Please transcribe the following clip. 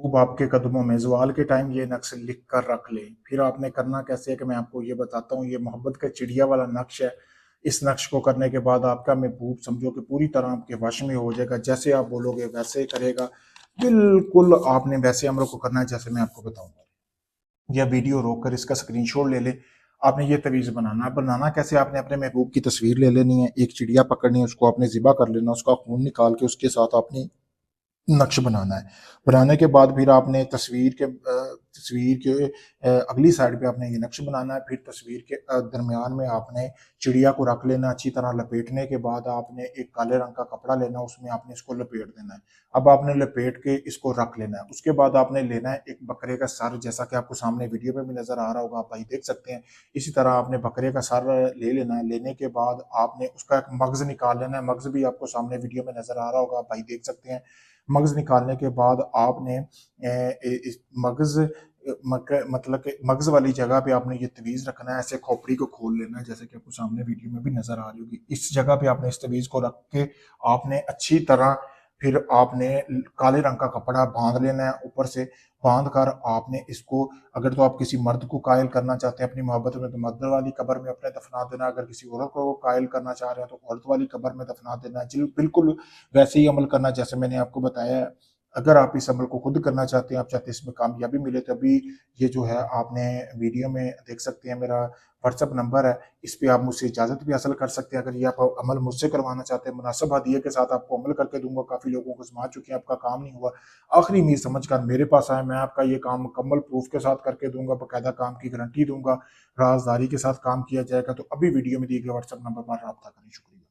खूब आपके कदमों में ज़वाल के टाइम ये नक्श लिख कर रख लें। फिर आपने करना कैसे है कि मैं आपको ये बताता हूँ, ये मोहब्बत का चिड़िया वाला नक्श है। इस नक्श को करने के बाद आपका महबूब समझो कि पूरी तरह आपके वश में हो जाएगा। जैसे आप बोलोगे वैसे ही करेगा। बिल्कुल आपने वैसे अमलों को करना है जैसे मैं आपको बताऊंगा। या वीडियो रोक कर इसका स्क्रीनशॉट ले ले। आपने ये तवीज़ बनाना है। बनाना कैसे, आपने अपने महबूब की तस्वीर ले लेनी है, एक चिड़िया पकड़नी है, उसको आपने ज़िबा कर लेना, उसका खून निकाल के उसके साथ आपने नक्श बनाना है। बनाने के बाद फिर आपने तस्वीर के अगली साइड पे आपने ये नक्श बनाना है। फिर तस्वीर के दरमियान में आपने चिड़िया को रख लेना। अच्छी तरह लपेटने के बाद आपने एक काले रंग का कपड़ा लेना, उसमें आपने इसको लपेट देना है। अब आपने लपेट के इसको रख लेना है। उसके बाद आपने लेना है एक बकरे का सर, जैसा कि आपको सामने वीडियो में भी नजर आ रहा होगा, आप भाई देख सकते हैं। इसी तरह आपने बकरे का सर ले लेना है। लेने के बाद आपने उसका एक मगज निकाल लेना है। मगज भी आपको सामने वीडियो में नजर आ रहा होगा, आप भाई देख सकते हैं। मगज निकालने के बाद आपने इस मगज मतलब कि मगज वाली जगह पे आपने ये तवीज़ रखना है। ऐसे खोपड़ी को खोल लेना है, जैसे कि आपको सामने वीडियो में भी नजर आ रही होगी। इस जगह पे आपने इस तवीज़ को रख के आपने अच्छी तरह फिर आपने काले रंग का कपड़ा बांध लेना है ऊपर से। बांध कर आपने इसको, अगर तो आप किसी मर्द को कायल करना चाहते हैं अपनी मोहब्बत में, तो मर्द वाली कब्र में अपने दफना देना। अगर किसी औरत को कायल करना चाह रहे हैं तो औरत वाली कब्र में दफना देना। बिल्कुल वैसे ही अमल करना जैसे मैंने आपको बताया है। अगर आप इस अमल को खुद करना चाहते हैं, आप चाहते हैं इसमें कामयाबी मिले, तो अभी ये जो है आपने वीडियो में देख सकते हैं, मेरा व्हाट्सअप नंबर है। इस पे आप मुझसे इजाज़त भी हासिल कर सकते हैं। अगर ये आप अमल मुझसे करवाना चाहते हैं, मुनासिब हदीये के साथ आपको अमल करके दूँगा। काफ़ी लोगों को आज़मा चुके हैं, आपका काम नहीं हुआ। आखिरी उम्मीद समझकर मेरे पास आएँ, मैं आपका ये काम मुकम्मल प्रूफ़ के साथ करके दूँगा, बाकायदा काम की गारंटी दूँगा। राज़दारी के साथ काम किया जाएगा। तो अभी वीडियो में दिए गए व्हाट्सएप नंबर पर राब्ता करें। शुक्रिया।